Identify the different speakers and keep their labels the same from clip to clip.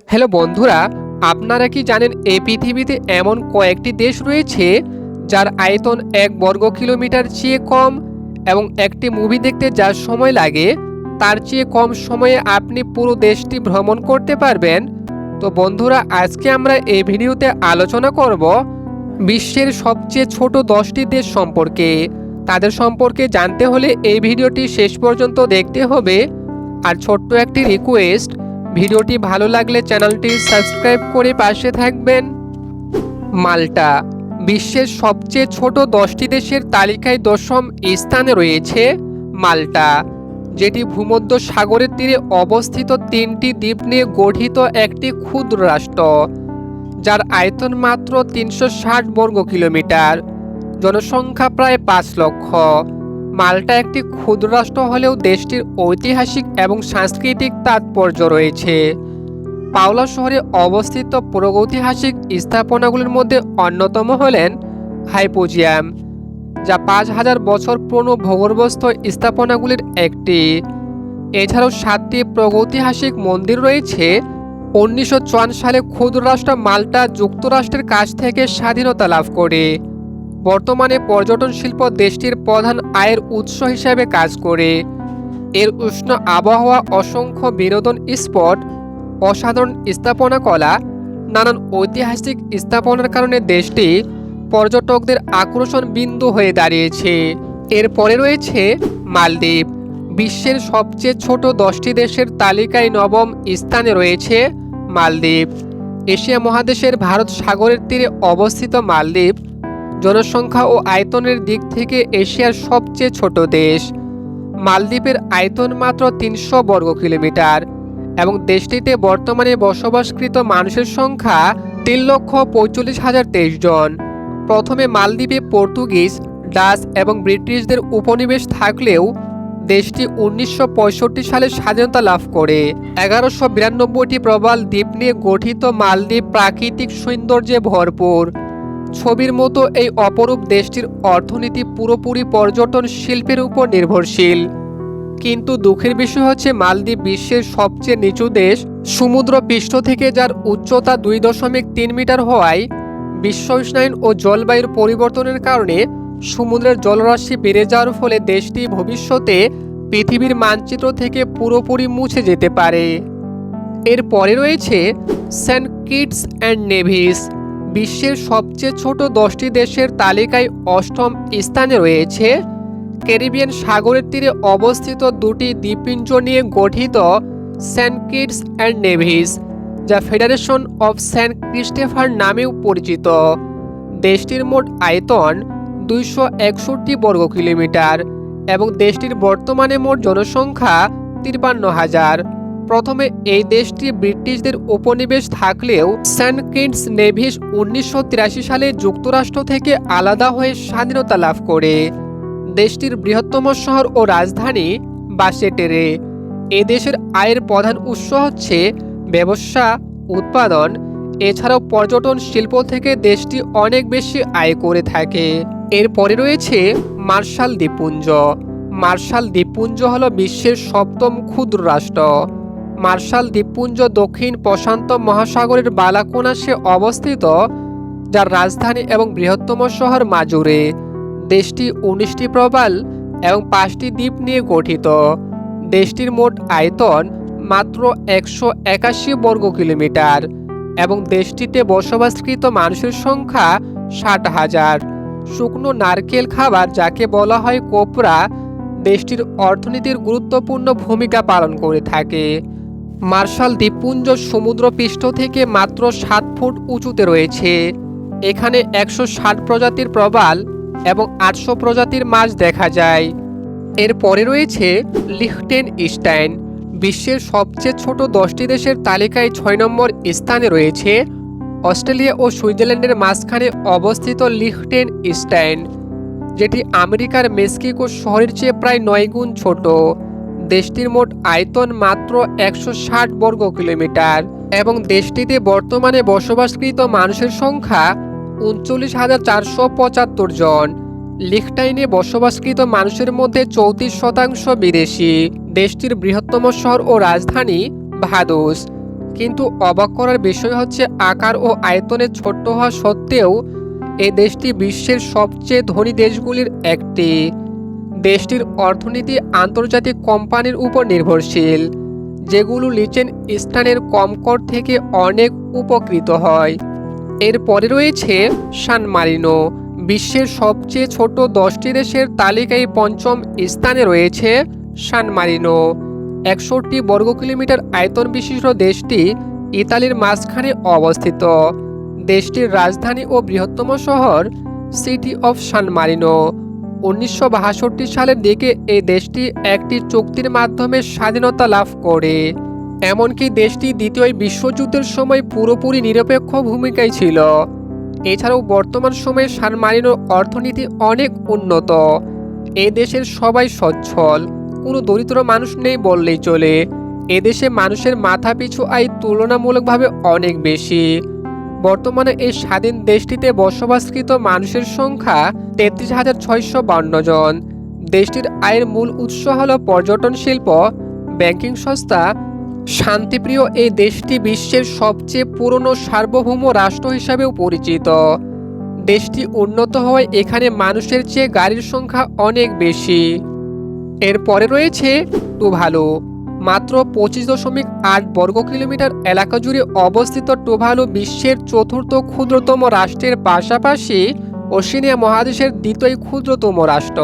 Speaker 1: Hello বন্ধুরা, আপনারা কি জানেন এই পৃথিবীতে এমন কয়েকটি দেশ রয়েছে যার আয়তন 1 বর্গ কিলোমিটার চেয়ে কম এবং একটি মুভি দেখতে যার সময় লাগে তার চেয়ে কম সময়ে আপনি পুরো দেশটি ভ্রমণ করতে পারবেন। তো বন্ধুরা, আজকে আমরা এই ভিডিওতে আলোচনা করব বিশ্বের সবচেয়ে ছোট 10টি দেশ সম্পর্কে। তাদের সম্পর্কে জানতে হলে এই ভিডিওটি শেষ পর্যন্ত দেখতে হবে। আর ছোট্ট একটি রিকোয়েস্ট, ভিডিওটি ভালো লাগলে চ্যানেলটি সাবস্ক্রাইব করে পাশে থাকবেন। মাল্টা বিশ্বের সবচেয়ে ছোট 10টি দেশের তালিকায় 10ম স্থানে রয়েছে মাল্টা, যেটি ভূমধ্য সাগরের তীরে অবস্থিত 3টি দ্বীপ নিয়ে গঠিত একটি ক্ষুদ্র রাষ্ট্র, যার আয়তন মাত্র 360 বর্গ কিলোমিটার, জনসংখ্যা প্রায় 5 লক্ষ। মাল্টা একটি ক্ষুদ্র রাষ্ট্র হলেও দেশটির ঐতিহাসিক এবং সাংস্কৃতিক তাৎপর্য রয়েছে। পাওলা শহরে অবস্থিত প্রাগৈতিহাসিক স্থাপনাগুলির মধ্যে অন্যতম হলেন হাইপোজিয়াম, যা 5000 বছর পুরনো ভূগর্ভস্থ স্থাপনাগুলির একটি। এছাড়াও 7টি প্রাগৈতিহাসিক মন্দির রয়েছে। 1954 সালে ক্ষুদ্র রাষ্ট্র মাল্টা যুক্তরাষ্ট্রের কাছ থেকে স্বাধীনতা লাভ করে। বর্তমানে পর্যটন শিল্প দেশটির প্রধান আয়ের উৎস হিসাবে কাজ করে। এর উষ্ণ আবহাওয়া, অসংখ্য বিনোদন স্পট, অসাধারণ স্থাপনা কলা, নানান ঐতিহাসিক স্থাপনার কারণে দেশটি পর্যটকদের আকর্ষণ বিন্দু হয়ে দাঁড়িয়েছে। এরপরে রয়েছে মালদ্বীপ, বিশ্বের সবচেয়ে ছোট 10টি দেশের তালিকায় 9ম স্থানে রয়েছে মালদ্বীপ। এশিয়া মহাদেশের ভারত সাগরের তীরে অবস্থিত মালদ্বীপ জনসংখ্যা ও আয়তনের দিক থেকে এশিয়ার সবচেয়ে ছোট দেশ। মালদ্বীপের আয়তন মাত্র 300 বর্গ কিলোমিটার এবং দেশটিতে বর্তমানে বসবাসকৃত মানুষের সংখ্যা 3,45,023 জন। প্রথমে মালদ্বীপে পর্তুগিজ, ডাচ এবং ব্রিটিশদের উপনিবেশ থাকলেও দেশটি 1965 সালে স্বাধীনতা লাভ করে। 1192টি প্রবাল দ্বীপ নিয়ে গঠিত মালদ্বীপ প্রাকৃতিক সৌন্দর্যে ভরপুর। ছবির মতো এই অপরূপ দেশটির অর্থনীতি পুরোপুরি পর্যটন শিল্পের উপর নির্ভরশীল। কিন্তু দুঃখের বিষয় হচ্ছে মালদ্বীপ বিশ্বের সবচেয়ে নিচু দেশ। সমুদ্র পৃষ্ঠ থেকে যার উচ্চতা 2.3 মিটার হওয়ায় বিশ্ব উষ্ণায়ন ও জলবায়ুর পরিবর্তনের কারণে সমুদ্রের জলরাশি বেড়ে যাওয়ার ফলে দেশটি ভবিষ্যতে পৃথিবীর মানচিত্র থেকে পুরোপুরি মুছে যেতে পারে। এরপরে রয়েছে সেন্ট কিটস অ্যান্ড নেভিস, বিশ্বের সবচেয়ে ছোট 10টি দেশের তালিকায় 8ম স্থানে রয়েছে। ক্যারিবিয়ান সাগরের তীরে অবস্থিত 2টি দ্বীপপুঞ্জ নিয়ে গঠিত সেন্ট কিটস অ্যান্ড নেভিস, যা ফেডারেশন অফ সেন্ট ক্রিস্টোফার নামেও পরিচিত। দেশটির মোট আয়তন 261 বর্গ কিলোমিটার এবং দেশটির বর্তমানে মোট জনসংখ্যা 53,000। প্রথমে এই দেশটি ব্রিটিশদের উপনিবেশ থাকলেও সেন্ট কিটস নেভিস 1983 সালে যুক্তরাষ্ট্র থেকে আলাদা হয়ে স্বাধীনতা লাভ করে। দেশটির বৃহত্তম শহর ও রাজধানী বাসেটেরে। এ দেশের আয়ের প্রধান উৎস হচ্ছে ব্যবসা, উৎপাদন। এছাড়াও পর্যটন শিল্প থেকে দেশটি অনেক বেশি আয় করে থাকে। এরপরে রয়েছে মার্শাল দ্বীপপুঞ্জ। মার্শাল দ্বীপপুঞ্জ হল বিশ্বের 7ম ক্ষুদ্র রাষ্ট্র। মার্শাল দ্বীপপুঞ্জ দক্ষিণ প্রশান্ত মহাসাগরের বালাকোনাসে অবস্থিত, যার রাজধানী এবং বৃহত্তম শহর মাজুরে। দেশটি 19টি প্রবাল এবং 5টি দ্বীপ নিয়ে গঠিত। দেশটির মোট আয়তন মাত্র 181 বর্গ কিলোমিটার এবং দেশটিতে বসবাসকৃত মানুষের সংখ্যা 60,000। শুকনো নারকেল খাবার, যাকে বলা হয় কোপরা, দেশটির অর্থনীতির গুরুত্বপূর্ণ ভূমিকা পালন করে থাকে। মার্শাল দ্বীপপুঞ্জ সমুদ্রপৃষ্ঠ থেকে মাত্র 7 ফুট উঁচুতে রয়েছে। এখানে 160 প্রজাতির প্রবাল এবং 800 প্রজাতির মাছ দেখা যায়। এরপরে রয়েছে লিখটেনস্টাইন, বিশ্বের সবচেয়ে ছোট 10টি দেশের তালিকায় 6 নম্বর স্থানে রয়েছে। অস্ট্রেলিয়া ও সুইজারল্যান্ডের মাঝখানে অবস্থিত লিখটেনস্টাইন, যেটি আমেরিকার মেক্সিকো শহরের চেয়ে প্রায় 9 গুণ ছোট। দেশটির মোট আয়তন মাত্র 160 বর্গ কিলোমিটার এবং দেশটিতে বর্তমানে বসবাসকৃত মানুষের সংখ্যা 39,475 জন। লিখটাইনে বসবাসকৃত মানুষের মধ্যে 34% বিদেশি। দেশটির বৃহত্তম শহর ও রাজধানী ভাদোস, কিন্তু অবাক করার বিষয় হচ্ছে আকার ও আয়তনে ছোট্ট হওয়া সত্ত্বেও এই দেশটি বিশ্বের সবচেয়ে ধনী দেশগুলির একটি। দেশটির অর্থনীতি আন্তর্জাতিক কোম্পানির উপর নির্ভরশীল, যেগুলো লিচেন স্থানের কম কর থেকে অনেক উপকৃত হয়। এরপরে রয়েছে সান মারিনো। বিশ্বের সবচেয়ে ছোট 10টি দেশের তালিকায় পঞ্চম স্থানে রয়েছে সান মারিনো। 61 বর্গ কিলোমিটার আয়তন বিশিষ্ট দেশটি ইতালির মাঝখানে অবস্থিত। দেশটির রাজধানী ও বৃহত্তম শহর সিটি অফ সান মারিনো। 1962 সালের দিকে এই দেশটি একটি চুক্তির মাধ্যমে স্বাধীনতা লাভ করে। এমনকি দেশটি দ্বিতীয় বিশ্বযুদ্ধের সময় পুরোপুরি নিরপেক্ষ ভূমিকায় ছিল। এছাড়াও বর্তমান সময়ে সান মারিনোর অর্থনীতি অনেক উন্নত। এই দেশের সবাই সচ্ছল, কোনো দরিদ্র মানুষ নেই বললেই চলে। এদেশে মানুষের মাথাপিছু আয় তুলনামূলকভাবে অনেক বেশি। বর্তমানে এই স্বাধীন দেশটিতে বসবাসকৃত মানুষের সংখ্যা 33,652 জন। দেশটির আয়ের মূল উৎস হল পর্যটন শিল্প, ব্যাংকিং সংস্থা। শান্তিপ্রিয় এই দেশটি বিশ্বের সবচেয়ে পুরনো সার্বভৌম রাষ্ট্র হিসাবেও পরিচিত। দেশটি উন্নত হওয়ায় এখানে মানুষের চেয়ে গাড়ির সংখ্যা অনেক বেশি। এরপরে রয়েছে টুভালু। মাত্র 25.8 বর্গ কিলোমিটার এলাকা জুড়ে অবস্থিত টুভালু বিশ্বের চতুর্থ ক্ষুদ্রতম রাষ্ট্রের পাশাপাশি ওশেনিয়া মহাদেশের দ্বিতীয় ক্ষুদ্রতম রাষ্ট্র।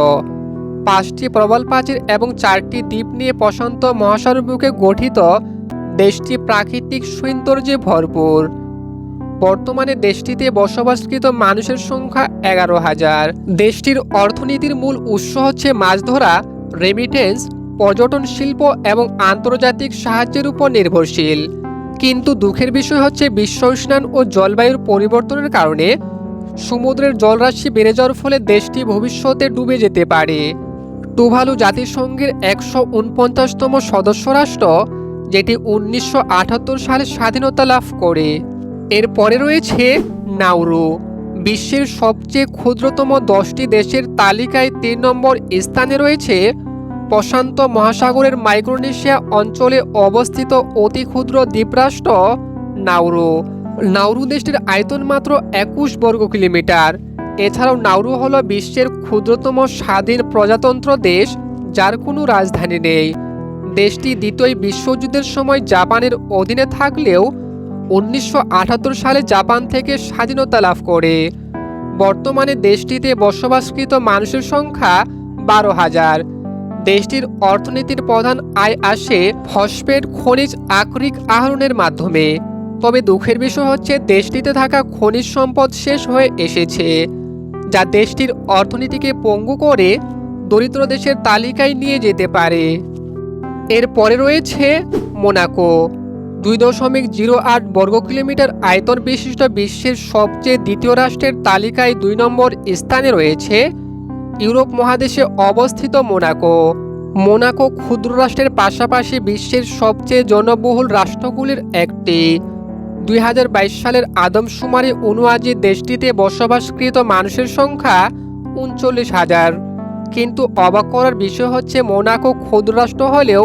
Speaker 1: 5টি প্রবাল প্রাচীর এবং 4টি দ্বীপ নিয়ে প্রশান্ত মহাসাগর বুকে গঠিত, দেশটি প্রাকৃতিক সৌন্দর্যে ভরপুর। বর্তমানে দেশটিতে বসবাসকৃত মানুষের সংখ্যা 11,000। দেশটির অর্থনীতির মূল উৎস হচ্ছে মাছ ধরা, রেমিটেন্স, পর্যটন শিল্প এবং আন্তর্জাতিক সাহায্যের উপর নির্ভরশীল। কিন্তু দুঃখের বিষয় হচ্ছে বিশ্ব উষ্ণায়ন ও জলবায়ুর পরিবর্তনের কারণে সমুদ্রের জলরাশি বেড়ে যাওয়ার ফলে দেশটি ভবিষ্যতে ডুবে যেতে পারে। টুভালু জাতিসংঘের 149তম সদস্য রাষ্ট্র, যেটি 1978 সালে স্বাধীনতা লাভ করে। এরপরে রয়েছে নাউরু। বিশ্বের সবচেয়ে ক্ষুদ্রতম 10টি দেশের তালিকায় 3 নম্বর স্থানে রয়েছে প্রশান্ত মহাসাগরের মাইক্রোনেশিয়া অঞ্চলে অবস্থিত অতি ক্ষুদ্র দ্বীপরাষ্ট্র নাউরু। নাউরু দেশটির আয়তন মাত্র 21 বর্গ কিলোমিটার। এছাড়াও নাউরু হলো বিশ্বের ক্ষুদ্রতম স্বাধীন প্রজাতন্ত্র দেশ, যার কোনো রাজধানী নেই। দেশটি দ্বিতীয় বিশ্বযুদ্ধের সময় জাপানের অধীনে থাকলেও 1978 সালে জাপান থেকে স্বাধীনতা লাভ করে। বর্তমানে দেশটিতে বসবাসকৃত মানুষের সংখ্যা 12,000। দেশটির অর্থনীতির প্রধান আয় আসে ফসফেট খনিজ আকরিক আহরণের মাধ্যমে। তবে দুঃখের বিষয় হচ্ছে দেশটিতে থাকা খনিজ সম্পদ শেষ হয়ে এসেছে, যা দেশটির অর্থনীতিকে পঙ্গু করে দরিদ্র দেশের তালিকায় নিয়ে যেতে পারে। এরপরে রয়েছে মোনাকো। 2.08 বর্গ কিলোমিটার আয়তন বিশিষ্ট বিশ্বের সবচেয়ে দ্বিতীয় রাষ্ট্রের তালিকায় 2 নম্বর স্থানে রয়েছে ইউরোপ মহাদেশে অবস্থিত মোনাকো। মোনাকো ক্ষুদ্র রাষ্ট্রের পাশাপাশি বিশ্বের সবচেয়ে জনবহুল রাষ্ট্রগুলির একটি। 2022 সালের আদমশুমারি অনুযায়ী দেশটিতে বসবাসকৃত মানুষের সংখ্যা 39,000। কিন্তু অবাক করার বিষয় হচ্ছে মোনাকো ক্ষুদ্র রাষ্ট্র হলেও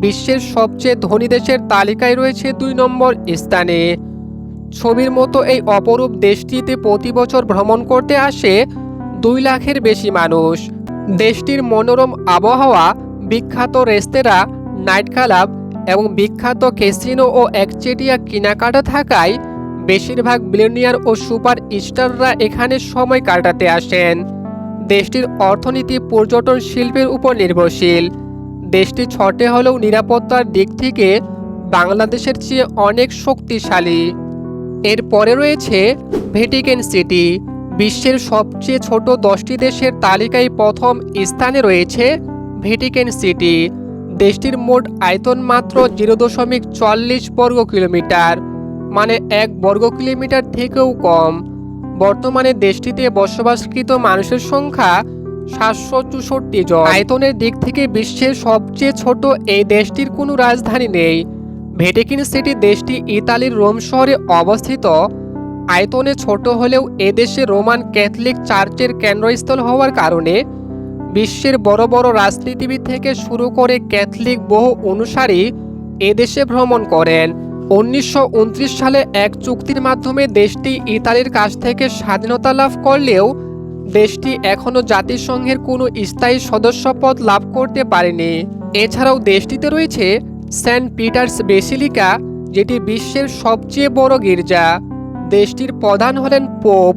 Speaker 1: বিশ্বের সবচেয়ে ধনী দেশের তালিকায় রয়েছে 2 নম্বর স্থানে। ছবির মতো এই অপরূপ দেশটিতে প্রতি বছর ভ্রমণ করতে আসে 2 লাখের বেশি মানুষ। দেশটির মনোরম আবহাওয়া, বিখ্যাত রেস্তোরাঁ, নাইট ক্লাব এবং বিখ্যাত ক্যাসিনো ও একচেটিয়া কেনাকাটা থাকায় বেশিরভাগ বিলিয়নিয়ার ও সুপার স্টাররা এখানে সময় কাটাতে আসেন। দেশটির অর্থনীতি পর্যটন শিল্পের উপর নির্ভরশীল। দেশটি ছোট হলেও নিরাপত্তার দিক থেকে বাংলাদেশের চেয়ে অনেক শক্তিশালী। এরপরে রয়েছে ভ্যাটিকান সিটি। বিশ্বের সবচেয়ে ছোট 10টি দেশের তালিকায় প্রথম স্থানে রয়েছে ভ্যাটিকান সিটি। দেশটির মোট আয়তন মাত্র 0.40 বর্গ কিলোমিটার, মানে 1 বর্গ কিলোমিটার থেকেও কম। বর্তমানে দেশটিতে বসবাসকৃত মানুষের সংখ্যা 764 জন। আয়তনের দিক থেকে বিশ্বের সবচেয়ে ছোট এই দেশটির কোনো রাজধানী নেই। ভ্যাটিকান সিটি দেশটি ইতালির রোম শহরে অবস্থিত। আয়তনে ছোট হলেও এদেশে রোমান ক্যাথলিক চার্চের কেন্দ্রস্থল হওয়ার কারণে বিশ্বের বড় বড় রাজনীতিবিদ থেকে শুরু করে ক্যাথলিক বহু অনুসারী এদেশে ভ্রমণ করেন। 1929 সালে এক চুক্তির মাধ্যমে দেশটি ইতালির কাছ থেকে স্বাধীনতা লাভ করলেও দেশটি এখনও জাতিসংঘের কোনো স্থায়ী সদস্যপদ লাভ করতে পারেনি। এছাড়াও দেশটিতে রয়েছে সেন্ট পিটার্স বেসিলিকা, যেটি বিশ্বের সবচেয়ে বড় গির্জা। দেশটির প্রধান হলেন পোপ।